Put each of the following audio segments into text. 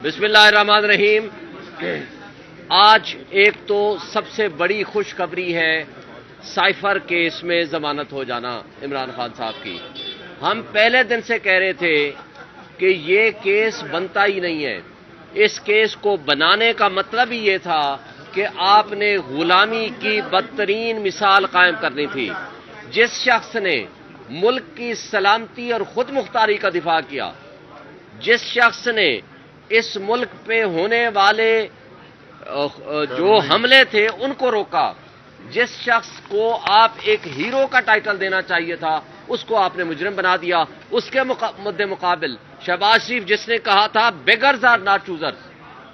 بسم اللہ الرحمن الرحیم۔ آج ایک تو سب سے بڑی خوشخبری ہے سائفر کیس میں ضمانت ہو جانا عمران خان صاحب کی۔ ہم پہلے دن سے کہہ رہے تھے کہ یہ کیس بنتا ہی نہیں ہے۔ اس کیس کو بنانے کا مطلب ہی یہ تھا کہ آپ نے غلامی کی بدترین مثال قائم کرنی تھی۔ جس شخص نے ملک کی سلامتی اور خود مختاری کا دفاع کیا، جس شخص نے اس ملک پہ ہونے والے جو حملے تھے ان کو روکا، جس شخص کو آپ ایک ہیرو کا ٹائٹل دینا چاہیے تھا اس کو آپ نے مجرم بنا دیا۔ اس کے مد مقابل شہباز شریف جس نے کہا تھا بیگرز آر ناٹ چوزرز،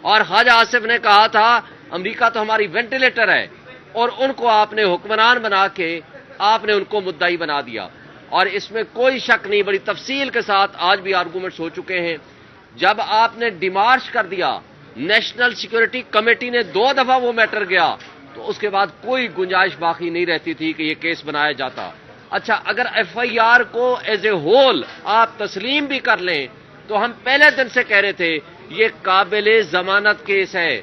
اور خواجہ آصف نے کہا تھا امریکہ تو ہماری وینٹیلیٹر ہے، اور ان کو آپ نے حکمران بنا کے آپ نے ان کو مدعی بنا دیا۔ اور اس میں کوئی شک نہیں، بڑی تفصیل کے ساتھ آج بھی آرگومنٹس ہو چکے ہیں۔ جب آپ نے ڈیمارش کر دیا، نیشنل سیکورٹی کمیٹی نے 2 دفعہ وہ میٹر گیا، تو اس کے بعد کوئی گنجائش باقی نہیں رہتی تھی کہ یہ کیس بنایا جاتا۔ اچھا، اگر ایف آئی آر کو ایز اے ہول آپ تسلیم بھی کر لیں تو ہم پہلے دن سے کہہ رہے تھے یہ قابل ضمانت کیس ہے۔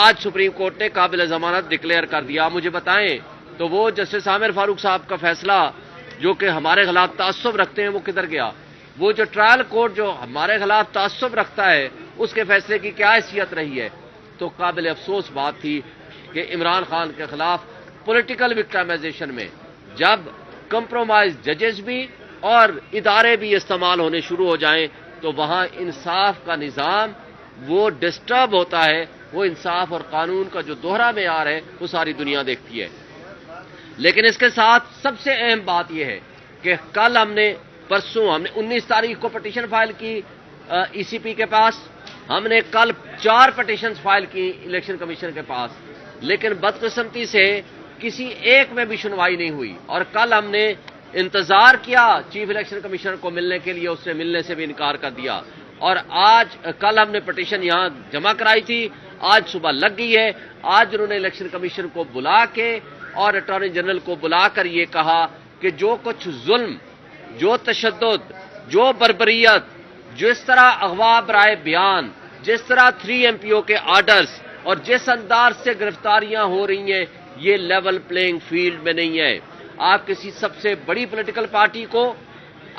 آج سپریم کورٹ نے قابل ضمانت ڈکلیئر کر دیا۔ مجھے بتائیں تو وہ جسٹس عامر فاروق صاحب کا فیصلہ جو کہ ہمارے خلاف تعصب رکھتے ہیں وہ کدھر گیا؟ وہ جو ٹرائل کورٹ جو ہمارے خلاف تعصب رکھتا ہے اس کے فیصلے کی کیا حیثیت رہی ہے؟ تو قابل افسوس بات تھی کہ عمران خان کے خلاف پولیٹیکل وکٹمائزیشن میں جب کمپرومائز ججز بھی اور ادارے بھی استعمال ہونے شروع ہو جائیں تو وہاں انصاف کا نظام وہ ڈسٹرب ہوتا ہے۔ وہ انصاف اور قانون کا جو دوہرا معیار ہے وہ ساری دنیا دیکھتی ہے۔ لیکن اس کے ساتھ سب سے اہم بات یہ ہے کہ کل پرسوں ہم نے 19 تاریخ کو پٹیشن فائل کی ای سی پی کے پاس، ہم نے کل 4 پٹیشنز فائل کی الیکشن کمیشن کے پاس، لیکن بدقسمتی سے کسی ایک میں بھی سنوائی نہیں ہوئی۔ اور کل ہم نے انتظار کیا چیف الیکشن کمیشنر کو ملنے کے لیے، اس سے ملنے سے بھی انکار کر دیا۔ اور کل ہم نے پٹیشن یہاں جمع کرائی تھی، آج صبح لگ گئی ہے۔ آج انہوں نے الیکشن کمیشن کو بلا کے اور اٹارنی جنرل کو بلا کر یہ کہا کہ جو کچھ ظلم، جو تشدد، جو بربریت، جس طرح اغوا برائے بیان، جس طرح 3 MP کے آرڈرز اور جس انداز سے گرفتاریاں ہو رہی ہیں، یہ لیول پلینگ فیلڈ میں نہیں ہے۔ آپ کسی سب سے بڑی پولیٹیکل پارٹی کو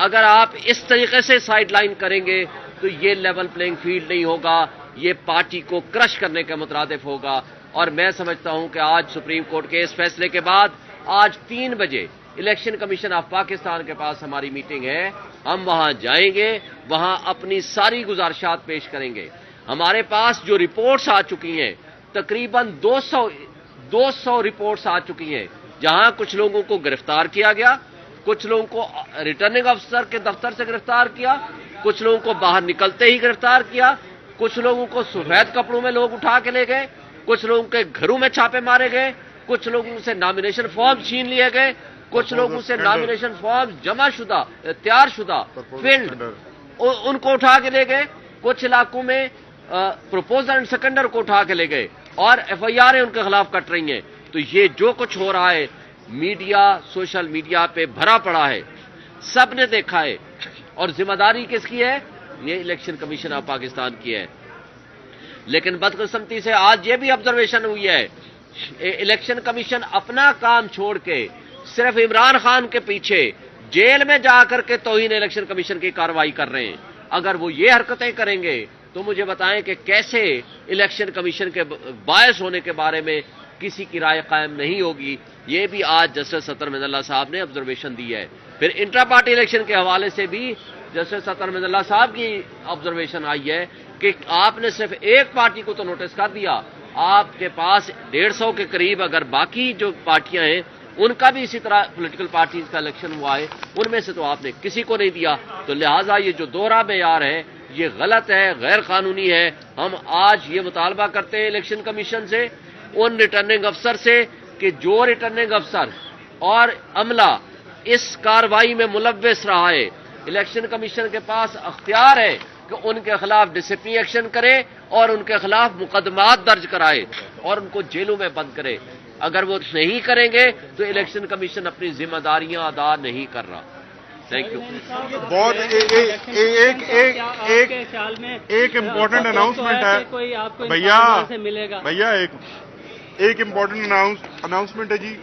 اگر آپ اس طریقے سے سائیڈ لائن کریں گے تو یہ لیول پلینگ فیلڈ نہیں ہوگا، یہ پارٹی کو کرش کرنے کے مترادف ہوگا۔ اور میں سمجھتا ہوں کہ آج سپریم کورٹ کے اس فیصلے کے بعد آج 3 بجے الیکشن کمیشن آف پاکستان کے پاس ہماری میٹنگ ہے، ہم وہاں جائیں گے، وہاں اپنی ساری گزارشات پیش کریں گے۔ ہمارے پاس جو رپورٹس آ چکی ہیں، تقریباً 200 رپورٹس آ چکی ہیں، جہاں کچھ لوگوں کو گرفتار کیا گیا، کچھ لوگوں کو ریٹرننگ افسر کے دفتر سے گرفتار کیا، کچھ لوگوں کو باہر نکلتے ہی گرفتار کیا، کچھ لوگوں کو سفید کپڑوں میں لوگ اٹھا کے لے گئے، کچھ لوگوں کے گھروں میں چھاپے مارے گئے، کچھ لوگوں سے نامینیشن فارم چھین لیے گئے، کچھ لوگوں سے نامینیشن فارم جمع شدہ، تیار شدہ فلڈ ان کو اٹھا کے لے گئے، کچھ علاقوں میں پروپوزر اینڈ سیکنڈر کو اٹھا کے لے گئے، اور ایف آئی آر ان کے خلاف کٹ رہی ہیں۔ تو یہ جو کچھ ہو رہا ہے میڈیا، سوشل میڈیا پہ بھرا پڑا ہے، سب نے دیکھا ہے، اور ذمہ داری کس کی ہے؟ یہ الیکشن کمیشن آف پاکستان کی ہے۔ لیکن بدقسمتی سے آج یہ بھی آبزرویشن ہوئی ہے، الیکشن کمیشن اپنا کام چھوڑ کے صرف عمران خان کے پیچھے جیل میں جا کر کے توہین الیکشن کمیشن کی کارروائی کر رہے ہیں۔ اگر وہ یہ حرکتیں کریں گے تو مجھے بتائیں کہ کیسے الیکشن کمیشن کے باعث ہونے کے بارے میں کسی کی رائے قائم نہیں ہوگی۔ یہ بھی آج جسٹس سطر مدن اللہ صاحب نے آبزرویشن دی ہے۔ پھر انٹرا پارٹی الیکشن کے حوالے سے بھی جسٹس سطر مدن اللہ صاحب کی آبزرویشن آئی ہے کہ آپ نے صرف ایک پارٹی کو تو نوٹس کر دیا، آپ کے پاس 150 کے قریب اگر باقی جو پارٹیاں ہیں ان کا بھی اسی طرح پولیٹیکل پارٹیز کا الیکشن ہوا ہے، ان میں سے تو آپ نے کسی کو نہیں دیا۔ تو لہٰذا یہ جو دوہرا معیار ہے یہ غلط ہے، غیر قانونی ہے۔ ہم آج یہ مطالبہ کرتے ہیں الیکشن کمیشن سے، ان ریٹرننگ افسر سے، کہ جو ریٹرننگ افسر اور عملہ اس کارروائی میں ملوث رہا ہے، الیکشن کمیشن کے پاس اختیار ہے کہ ان کے خلاف ڈسپلنری ایکشن کرے اور ان کے خلاف مقدمات درج کرائے اور ان کو جیلوں میں بند کرے۔ اگر وہ نہیں کریں گے تو الیکشن کمیشن اپنی ذمہ داریاں ادا نہیں کر رہا۔ Thank you. بہت ایک امپورٹنٹ اناؤنسمنٹ ہے بھیا ایک امپورٹنٹ اناؤنسمنٹ ہے جی.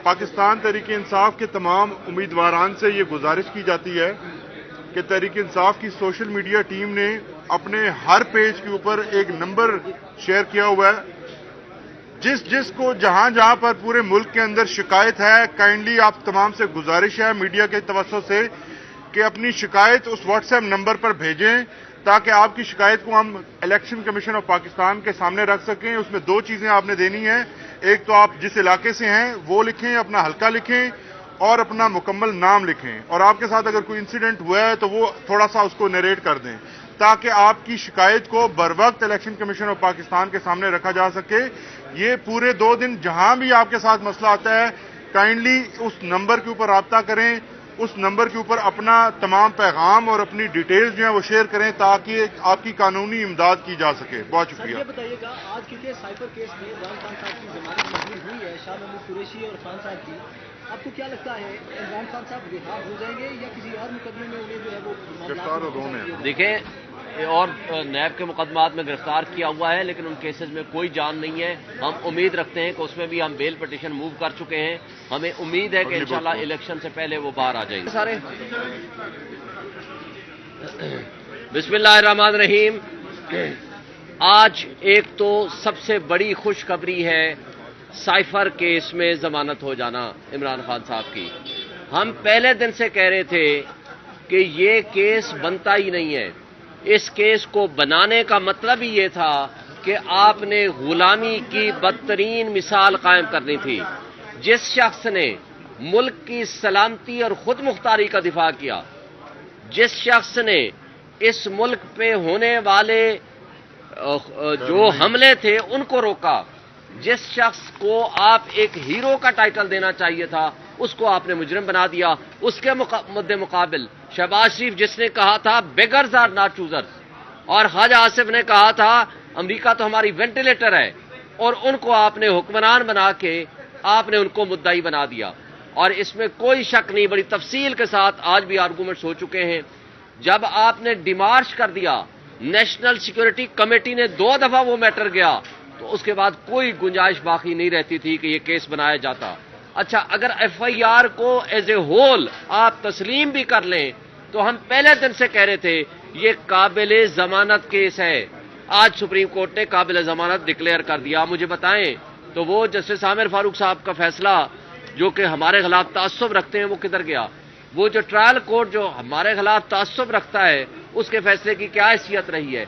پاکستان تحریک انصاف کے تمام امیدواران سے یہ گزارش کی جاتی ہے کہ تحریک انصاف کی سوشل میڈیا ٹیم نے اپنے ہر پیج کے اوپر ایک نمبر شیئر کیا ہوا ہے. جس کو جہاں جہاں پر پورے ملک کے اندر شکایت ہے، کائنڈلی آپ تمام سے گزارش ہے میڈیا کے توسط سے کہ اپنی شکایت اس واٹس ایپ نمبر پر بھیجیں تاکہ آپ کی شکایت کو ہم الیکشن کمیشن آف پاکستان کے سامنے رکھ سکیں. اس میں دو چیزیں آپ نے دینی ہیں. ایک تو آپ جس علاقے سے ہیں وہ لکھیں، اپنا حلقہ لکھیں اور اپنا مکمل نام لکھیں، اور آپ کے ساتھ اگر کوئی انسیڈنٹ ہوا ہے تو وہ تھوڑا سا اس کو نریٹ کر دیں تاکہ آپ کی شکایت کو بر وقت الیکشن کمیشن آف پاکستان کے سامنے رکھا جا سکے. یہ پورے 2 دن جہاں بھی آپ کے ساتھ مسئلہ آتا ہے کائنڈلی اس نمبر کے اوپر رابطہ کریں، اس نمبر کے اوپر اپنا تمام پیغام اور اپنی ڈیٹیلز جو ہیں وہ شیئر کریں تاکہ آپ کی قانونی امداد کی جا سکے. بہت شکریہ. یہ بتائیے گا آج کیونکہ سائفر کیس میں عمران خان صاحب کی ضمانت منظور ہوئی ہے، شاہ محمود قریشی اور خان صاحب کی، آپ کو کیا لگتا ہے عمران خان صاحب رہا ہو جائیں گے یا کسی اور مقدمے میں انہیں جو ہے وہ گرفتار ہو؟ دیکھیں اور نیب کے مقدمات میں گرفتار کیا ہوا ہے لیکن ان کیسز میں کوئی جان نہیں ہے. ہم امید رکھتے ہیں کہ اس میں بھی ہم بیل پٹیشن موو کر چکے ہیں. ہمیں امید ہے کہ انشاءاللہ الیکشن سے پہلے وہ باہر آ جائیں گے. سارے بسم اللہ الرحمن الرحیم. آج ایک تو سب سے بڑی خوشخبری ہے سائفر کیس میں ضمانت ہو جانا عمران خان صاحب کی. ہم پہلے دن سے کہہ رہے تھے کہ یہ کیس بنتا ہی نہیں ہے. اس کیس کو بنانے کا مطلب ہی یہ تھا کہ آپ نے غلامی کی بدترین مثال قائم کرنی تھی. جس شخص نے ملک کی سلامتی اور خود مختاری کا دفاع کیا، جس شخص نے اس ملک پہ ہونے والے جو حملے تھے ان کو روکا، جس شخص کو آپ ایک ہیرو کا ٹائٹل دینا چاہیے تھا اس کو آپ نے مجرم بنا دیا. اس کے مد مقابل شہباز شریف جس نے کہا تھا بیگرز آر ناٹ چوزرز، اور خواجہ آصف نے کہا تھا امریکہ تو ہماری وینٹیلیٹر ہے، اور ان کو آپ نے حکمران بنا کے آپ نے ان کو مدعی بنا دیا. اور اس میں کوئی شک نہیں، بڑی تفصیل کے ساتھ آج بھی آرگومنٹس ہو چکے ہیں. جب آپ نے ڈیمارش کر دیا، نیشنل سیکورٹی کمیٹی نے 2 دفعہ وہ میٹر گیا، تو اس کے بعد کوئی گنجائش باقی نہیں رہتی تھی کہ یہ کیس بنایا جاتا. اچھا، اگر ایف آئی آر کو ایز اے ہول آپ تسلیم بھی کر لیں تو ہم پہلے دن سے کہہ رہے تھے یہ قابل ضمانت کیس ہے. آج سپریم کورٹ نے قابل ضمانت ڈکلیئر کر دیا. مجھے بتائیں تو وہ جسٹس عامر فاروق صاحب کا فیصلہ جو کہ ہمارے خلاف تعصب رکھتے ہیں وہ کدھر گیا؟ وہ جو ٹرائل کورٹ جو ہمارے خلاف تعصب رکھتا ہے اس کے فیصلے کی کیا حیثیت رہی ہے؟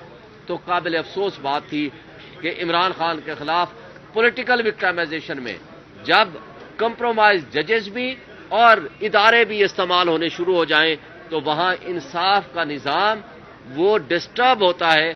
تو قابل افسوس بات تھی کہ عمران خان کے خلاف پولیٹیکل وکٹائمائزیشن میں جب کمپرومائز ججز بھی اور ادارے بھی استعمال ہونے شروع ہو جائیں تو وہاں انصاف کا نظام وہ ڈسٹرب ہوتا ہے.